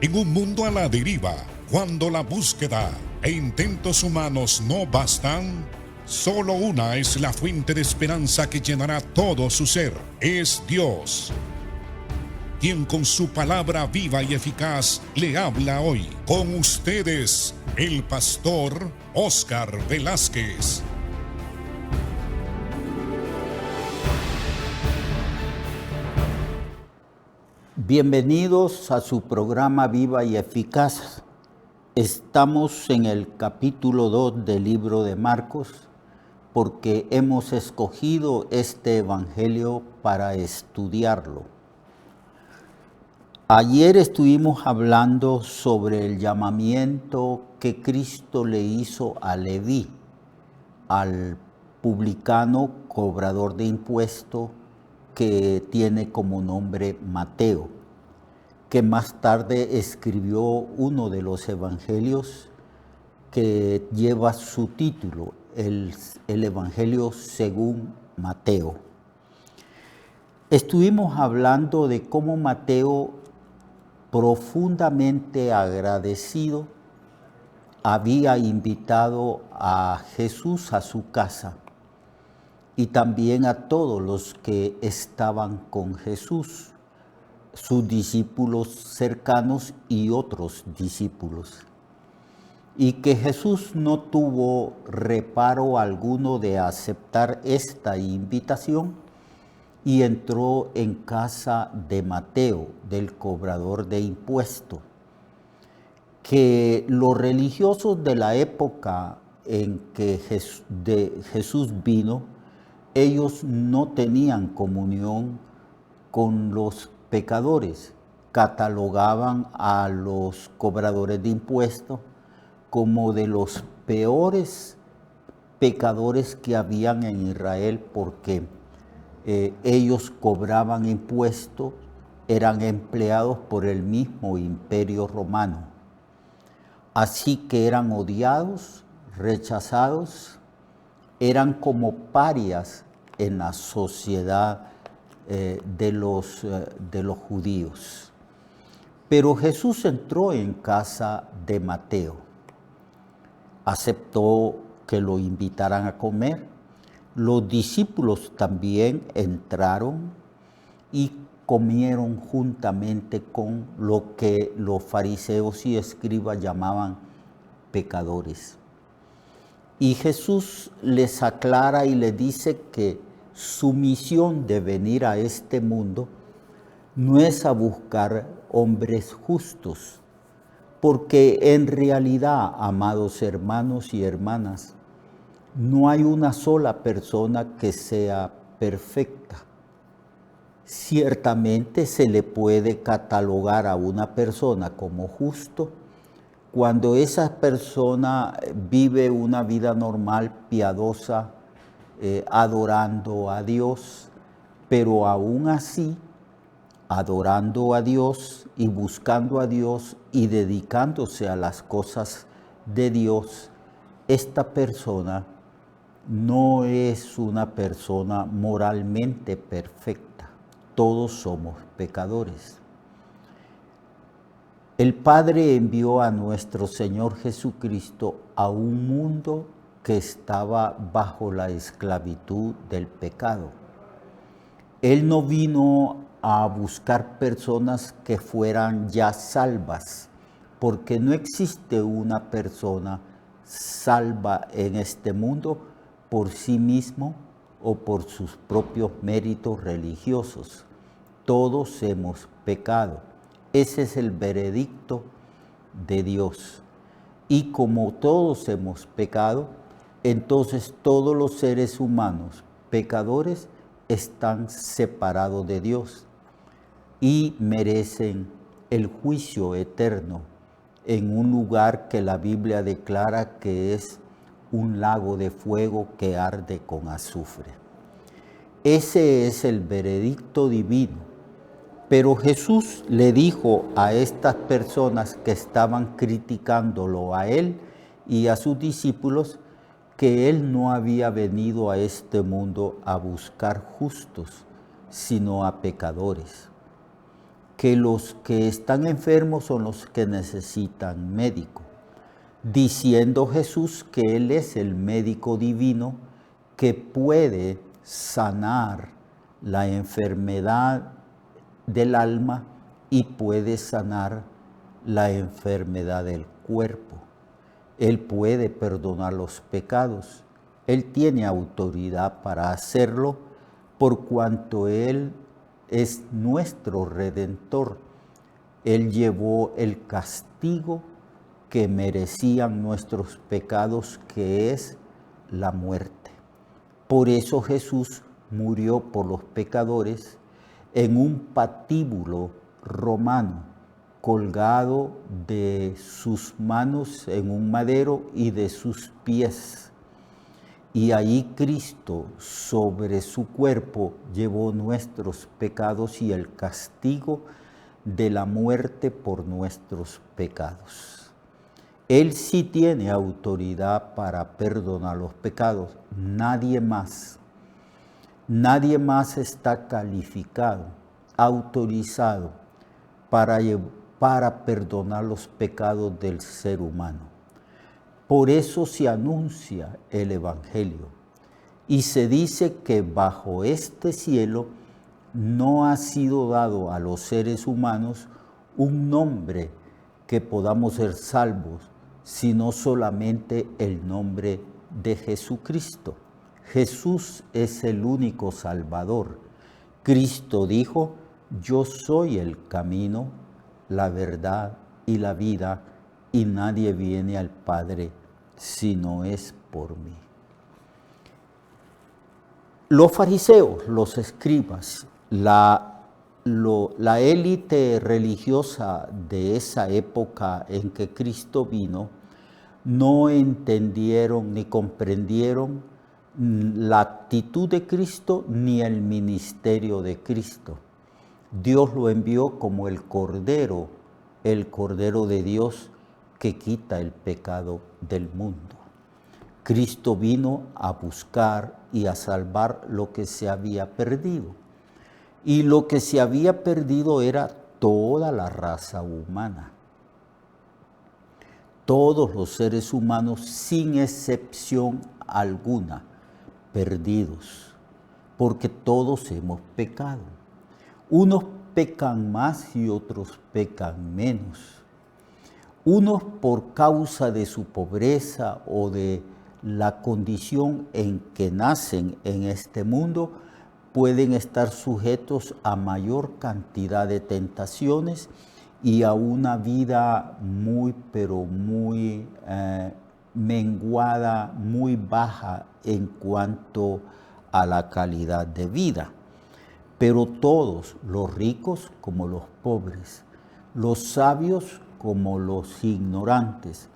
En un mundo a la deriva, cuando la búsqueda e intentos humanos no bastan, solo una es la fuente de esperanza que llenará todo su ser. Es Dios, quien con su palabra viva y eficaz le habla hoy. Con ustedes, el pastor Óscar Velázquez. Bienvenidos a su programa Viva y Eficaz. Estamos en el capítulo 2 del libro de Marcos porque hemos escogido este evangelio para estudiarlo. Ayer estuvimos hablando sobre el llamamiento que Cristo le hizo a Leví, al publicano cobrador de impuestos que tiene como nombre Mateo, que más tarde escribió uno de los evangelios que lleva su título, el Evangelio según Mateo. Estuvimos hablando de cómo Mateo, profundamente agradecido, había invitado a Jesús a su casa y también a todos los que estaban con Jesús, sus discípulos cercanos y otros discípulos. Y que Jesús no tuvo reparo alguno de aceptar esta invitación y entró en casa de Mateo, del cobrador de impuestos, que los religiosos de la época en que Jesús vino, ellos no tenían comunión con los pecadores, catalogaban a los cobradores de impuestos como de los peores pecadores que habían en Israel, porque ellos cobraban impuestos, eran empleados por el mismo imperio romano. Así que eran odiados, rechazados, eran como parias en la sociedad de los judíos. Pero Jesús entró en casa de Mateo, aceptó que lo invitaran a comer. Los discípulos también entraron y comieron juntamente con lo que los fariseos y escribas llamaban pecadores. Y Jesús les aclara y les dice que su misión de venir a este mundo no es a buscar hombres justos, porque en realidad, amados hermanos y hermanas, no hay una sola persona que sea perfecta. Ciertamente se le puede catalogar a una persona como justo cuando esa persona vive una vida normal, piadosa, adorando a Dios, pero aún así, adorando a Dios y buscando a Dios y dedicándose a las cosas de Dios, esta persona no es una persona moralmente perfecta. Todos somos pecadores. El Padre envió a nuestro Señor Jesucristo a un mundo que estaba bajo la esclavitud del pecado. Él no vino a buscar personas que fueran ya salvas, porque no existe una persona salva en este mundo por sí mismo o por sus propios méritos religiosos. Todos hemos pecado. Ese es el veredicto de Dios. Y como todos hemos pecado, entonces todos los seres humanos pecadores están separados de Dios y merecen el juicio eterno en un lugar que la Biblia declara que es un lago de fuego que arde con azufre. Ese es el veredicto divino. Pero Jesús le dijo a estas personas que estaban criticándolo a él y a sus discípulos que él no había venido a este mundo a buscar justos, sino a pecadores. que los que están enfermos son los que necesitan médico, diciendo Jesús que Él es el médico divino que puede sanar la enfermedad del alma y puede sanar la enfermedad del cuerpo. Él puede perdonar los pecados. Él tiene autoridad para hacerlo por cuanto Él es nuestro Redentor. Él llevó el castigo que merecían nuestros pecados, que es la muerte. Por eso Jesús murió por los pecadores en un patíbulo romano, colgado de sus manos en un madero y de sus pies. Y ahí Cristo sobre su cuerpo llevó nuestros pecados y el castigo de la muerte por nuestros pecados. Él sí tiene autoridad para perdonar los pecados, nadie más. Nadie más está calificado, autorizado para perdonar los pecados del ser humano. Por eso se anuncia el Evangelio y se dice que bajo este cielo no ha sido dado a los seres humanos un nombre que podamos ser salvos, sino solamente el nombre de Jesucristo. Jesús es el único Salvador. Cristo dijo: yo soy el camino, la verdad y la vida, y nadie viene al Padre si no es por mí. Los fariseos, los escribas, la élite religiosa de esa época en que Cristo vino, no entendieron ni comprendieron la actitud de Cristo ni el ministerio de Cristo. Dios lo envió como el Cordero de Dios que quita el pecado del mundo. Cristo vino a buscar y a salvar lo que se había perdido. Y lo que se había perdido era toda la raza humana. Todos los seres humanos, sin excepción alguna, perdidos, porque todos hemos pecado. Unos pecan más y otros pecan menos. Unos por causa de su pobreza o de la condición en que nacen en este mundo, pueden estar sujetos a mayor cantidad de tentaciones y a una vida muy menguada, muy baja en cuanto a la calidad de vida. Pero todos, los ricos como los pobres, los sabios como los ignorantes,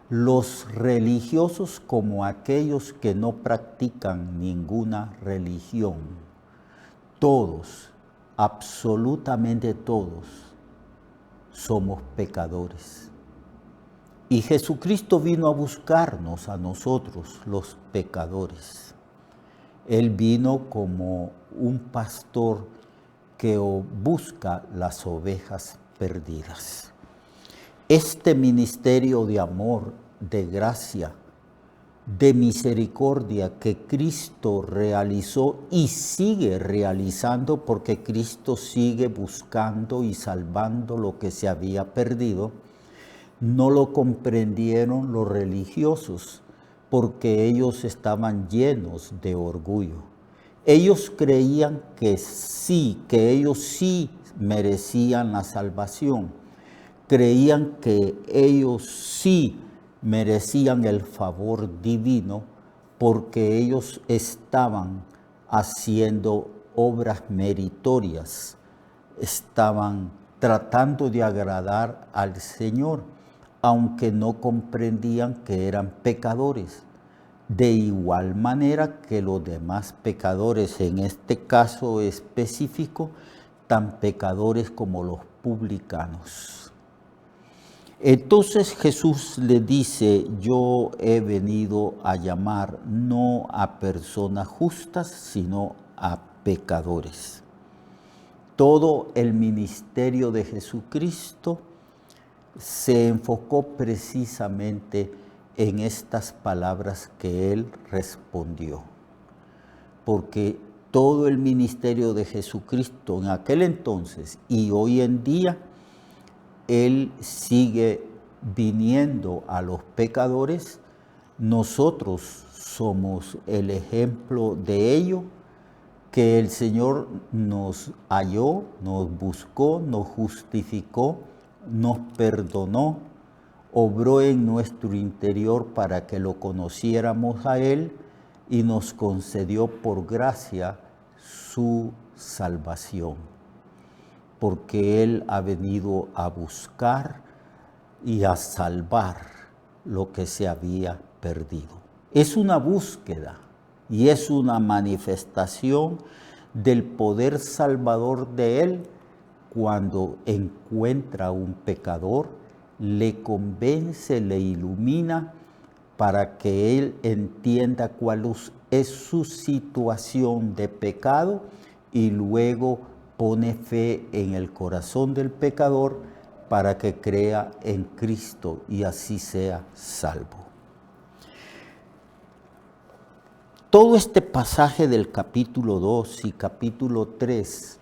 los religiosos como aquellos que no practican ninguna religión, todos, absolutamente todos, somos pecadores. Y Jesucristo vino a buscarnos a nosotros, los pecadores. Él vino como un pastor que busca las ovejas perdidas. Este ministerio de amor, de gracia, de misericordia que Cristo realizó y sigue realizando, porque Cristo sigue buscando y salvando lo que se había perdido, no lo comprendieron los religiosos, porque ellos estaban llenos de orgullo. Ellos creían que ellos sí merecían la salvación. Creían que ellos sí merecían el favor divino porque ellos estaban haciendo obras meritorias, estaban tratando de agradar al Señor, aunque no comprendían que eran pecadores. De igual manera que los demás pecadores, en este caso específico, tan pecadores como los publicanos. Entonces Jesús le dice: yo he venido a llamar no a personas justas, sino a pecadores. todo el ministerio de Jesucristo se enfocó precisamente en estas palabras que Él respondió. Porque todo el ministerio de Jesucristo en aquel entonces y hoy en día, Él sigue viniendo a los pecadores. Nosotros somos el ejemplo de ello, que el Señor nos halló, nos buscó, nos justificó, nos perdonó, obró en nuestro interior para que lo conociéramos a Él y nos concedió por gracia su salvación, porque Él ha venido a buscar y a salvar lo que se había perdido. Es una búsqueda y es una manifestación del poder salvador de Él cuando encuentra a un pecador, le convence, le ilumina para que él entienda cuál es su situación de pecado y luego pone fe en el corazón del pecador para que crea en Cristo y así sea salvo. Todo este pasaje del capítulo 2 y capítulo 3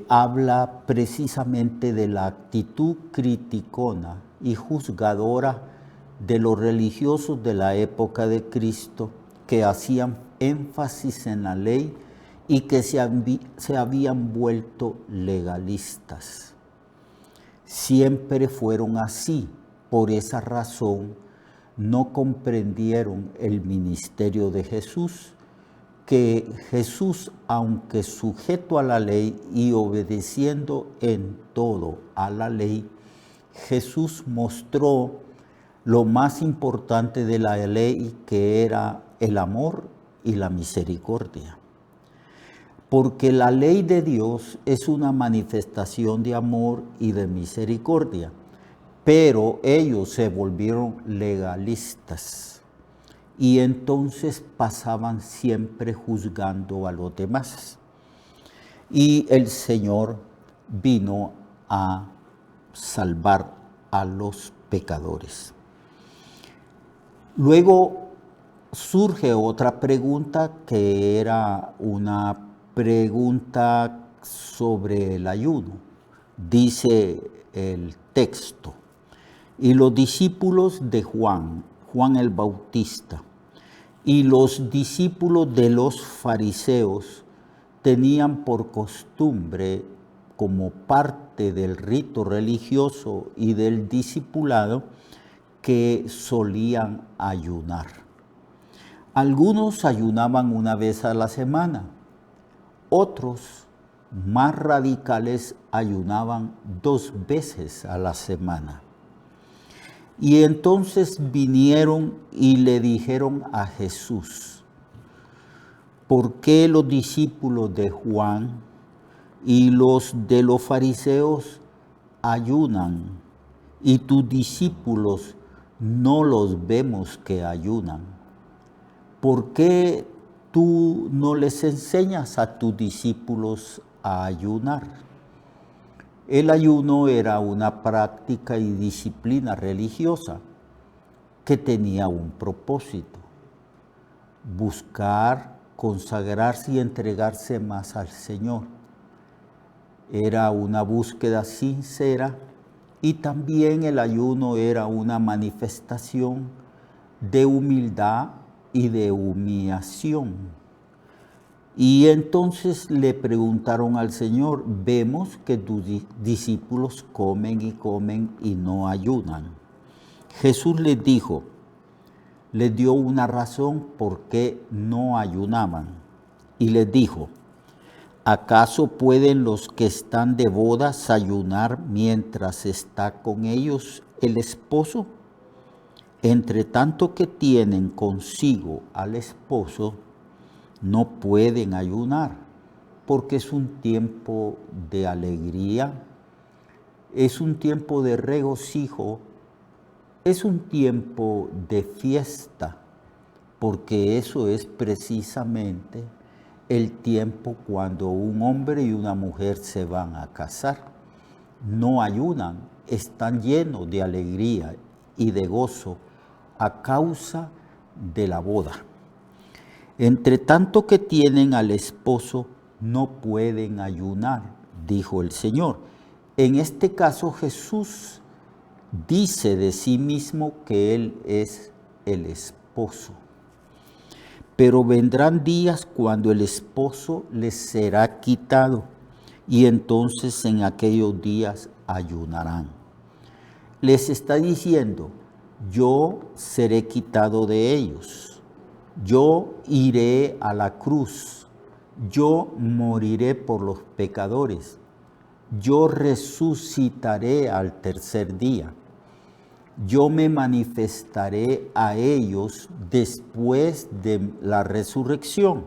habla precisamente de la actitud criticona y juzgadora de los religiosos de la época de Cristo que hacían énfasis en la ley y que se habían vuelto legalistas. Siempre fueron así, por esa razón no comprendieron el ministerio de Jesús, que Jesús, aunque sujeto a la ley y obedeciendo en todo a la ley, Jesús mostró lo más importante de la ley, que era el amor y la misericordia. Porque la ley de Dios es una manifestación de amor y de misericordia, pero ellos se volvieron legalistas y entonces pasaban siempre juzgando a los demás. Y el Señor vino a salvar a los pecadores. Luego surge otra pregunta, que era una pregunta sobre el ayuno. Dice el texto: y los discípulos de Juan el Bautista, y los discípulos de los fariseos tenían por costumbre, como parte del rito religioso y del discipulado, que solían ayunar. Algunos ayunaban una vez a la semana, otros más radicales ayunaban 2 veces a la semana. Y entonces vinieron y le dijeron a Jesús: ¿por qué los discípulos de Juan y los de los fariseos ayunan y tus discípulos no los vemos que ayunan? ¿Por qué tú no les enseñas a tus discípulos a ayunar? El ayuno era una práctica y disciplina religiosa que tenía un propósito: buscar, consagrarse y entregarse más al Señor. Era una búsqueda sincera, y también el ayuno era una manifestación de humildad y de humillación. Y entonces le preguntaron al Señor: vemos que tus discípulos comen y no ayunan. Jesús les dijo, les dio una razón por qué no ayunaban. Y les dijo: ¿acaso pueden los que están de bodas ayunar mientras está con ellos el esposo? Entre tanto que tienen consigo al esposo, no pueden ayunar, porque es un tiempo de alegría, es un tiempo de regocijo, es un tiempo de fiesta, porque eso es precisamente el tiempo cuando un hombre y una mujer se van a casar. No ayunan, están llenos de alegría y de gozo a causa de la boda. Entre tanto que tienen al esposo, no pueden ayunar, dijo el Señor. En este caso, Jesús dice de sí mismo que Él es el esposo. Pero vendrán días cuando el esposo les será quitado, y entonces en aquellos días ayunarán. Les está diciendo, yo seré quitado de ellos, yo iré a la cruz, yo moriré por los pecadores, yo resucitaré al tercer día. Yo me manifestaré a ellos después de la resurrección,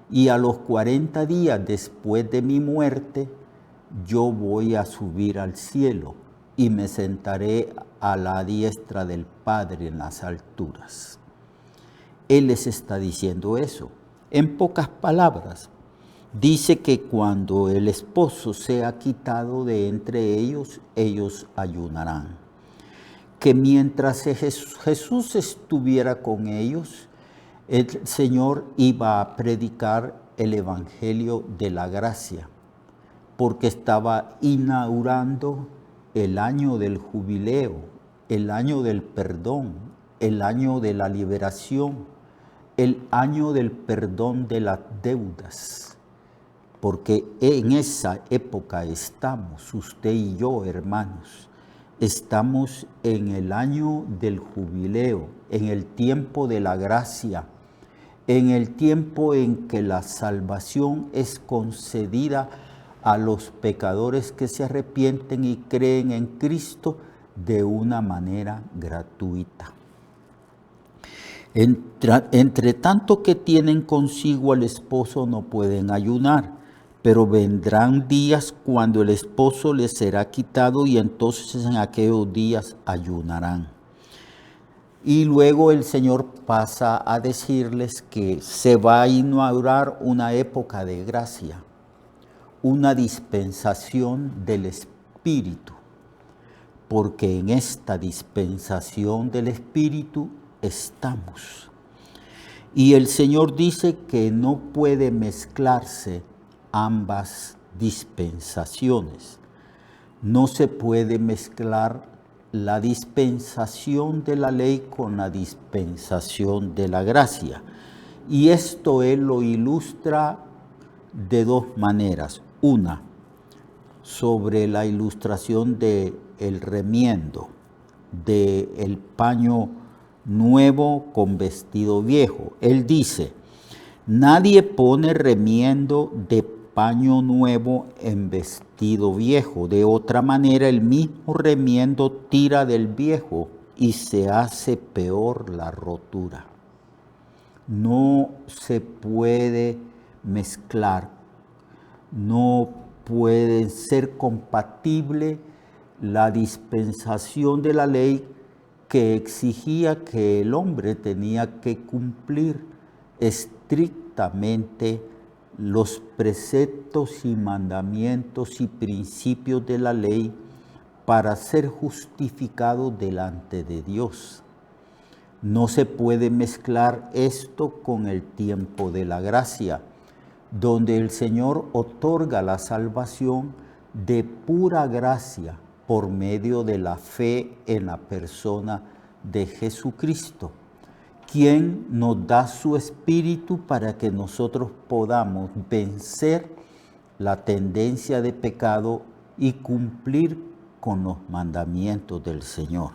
y a los 40 días después de mi muerte, yo voy a subir al cielo y me sentaré a la diestra del Padre en las alturas. Él les está diciendo eso. En pocas palabras, dice que cuando el esposo sea quitado de entre ellos, ellos ayunarán. Que mientras Jesús estuviera con ellos, el Señor iba a predicar el Evangelio de la gracia, porque estaba inaugurando el año del jubileo, el año del perdón, el año de la liberación, el año del perdón de las deudas, porque en esa época estamos, usted y yo, hermanos. Estamos en el año del jubileo, en el tiempo de la gracia, en el tiempo en que la salvación es concedida a los pecadores que se arrepienten y creen en Cristo de una manera gratuita. Entre tanto que tienen consigo al esposo no pueden ayunar, pero vendrán días cuando el esposo les será quitado y entonces en aquellos días ayunarán. Y luego el Señor pasa a decirles que se va a inaugurar una época de gracia, una dispensación del Espíritu, porque en esta dispensación del Espíritu estamos. Y el Señor dice que no puede mezclarse ambas dispensaciones. No se puede mezclar la dispensación de la ley con la dispensación de la gracia. Y esto Él lo ilustra de dos maneras. Una, sobre la ilustración del remiendo, del paño nuevo con vestido viejo. Él dice, nadie pone remiendo de paño nuevo en vestido viejo. De otra manera, el mismo remiendo tira del viejo y se hace peor la rotura. No se puede mezclar, no puede ser compatible la dispensación de la ley que exigía que el hombre tenía que cumplir estrictamente los preceptos y mandamientos y principios de la ley para ser justificado delante de Dios. No se puede mezclar esto con el tiempo de la gracia, donde el Señor otorga la salvación de pura gracia por medio de la fe en la persona de Jesucristo, quien nos da su Espíritu para que nosotros podamos vencer la tendencia de pecado y cumplir con los mandamientos del Señor.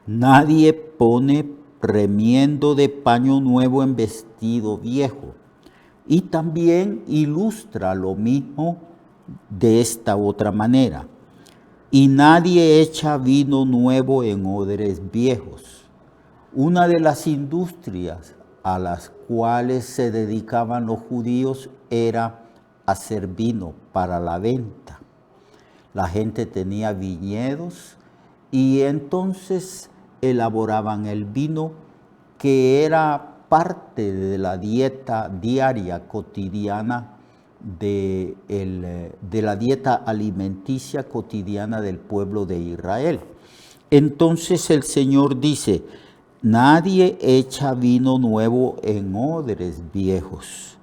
Nadie pone remiendo de paño nuevo en vestido viejo. Y también ilustra lo mismo de esta otra manera. Y nadie echa vino nuevo en odres viejos. Una de las industrias a las cuales se dedicaban los judíos era hacer vino para la venta. La gente tenía viñedos y entonces elaboraban el vino que era parte de la dieta diaria cotidiana de la dieta alimenticia cotidiana del pueblo de Israel. Entonces el Señor dice: nadie echa vino nuevo en odres viejos.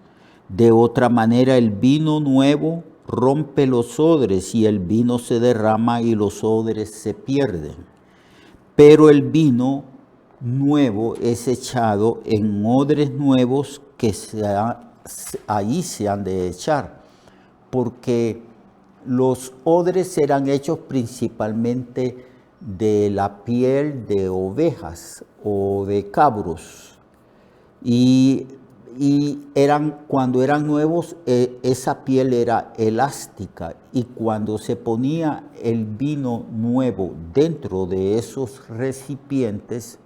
De otra manera, el vino nuevo rompe los odres y el vino se derrama y los odres se pierden. Pero el vino nuevo es echado en odres nuevos que ahí se han de echar, porque los odres eran hechos principalmente de la piel de ovejas o de cabros, y cuando eran nuevos, esa piel era elástica, y cuando se ponía el vino nuevo dentro de esos recipientes,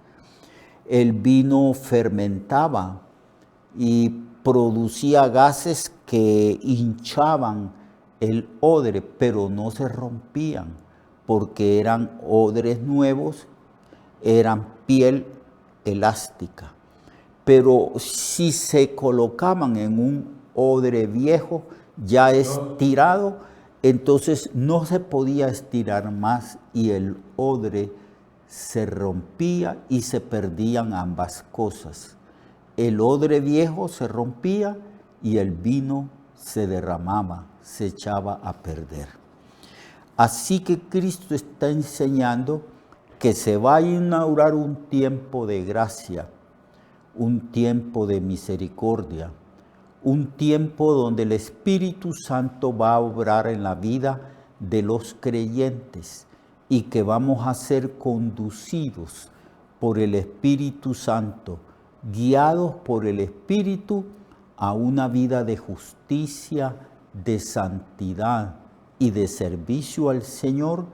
el vino fermentaba y producía gases que hinchaban el odre, pero no se rompían, porque eran odres nuevos, eran piel elástica. Pero si se colocaban en un odre viejo, ya estirado, entonces no se podía estirar más y el odre se rompía y se perdían ambas cosas. El odre viejo se rompía y el vino se derramaba, se echaba a perder. Así que Cristo está enseñando que se va a inaugurar un tiempo de gracia, un tiempo de misericordia, un tiempo donde el Espíritu Santo va a obrar en la vida de los creyentes y que vamos a ser conducidos por el Espíritu Santo, guiados por el Espíritu a una vida de justicia, de santidad y de servicio al Señor,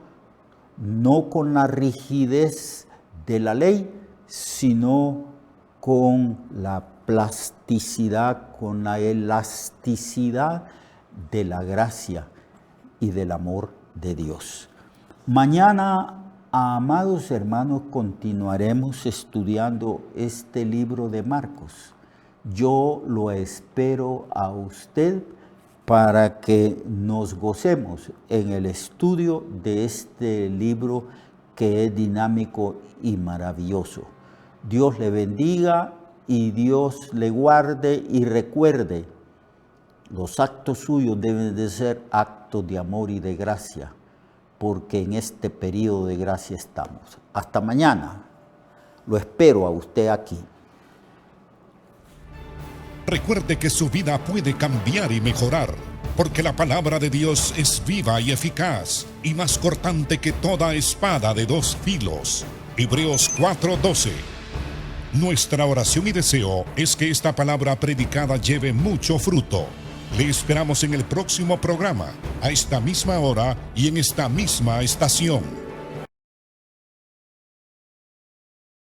no con la rigidez de la ley, sino con la plasticidad, con la elasticidad de la gracia y del amor de Dios. Mañana, amados hermanos, continuaremos estudiando este libro de Marcos. Yo lo espero a usted para que nos gocemos en el estudio de este libro que es dinámico y maravilloso. Dios le bendiga y Dios le guarde, y recuerde, los actos suyos deben de ser actos de amor y de gracia, porque en este periodo de gracia estamos. Hasta mañana. Lo espero a usted aquí. Recuerde que su vida puede cambiar y mejorar, porque la palabra de Dios es viva y eficaz, y más cortante que toda espada de dos filos. Hebreos 4:12. Nuestra oración y deseo es que esta palabra predicada lleve mucho fruto. Le esperamos en el próximo programa, a esta misma hora y en esta misma estación.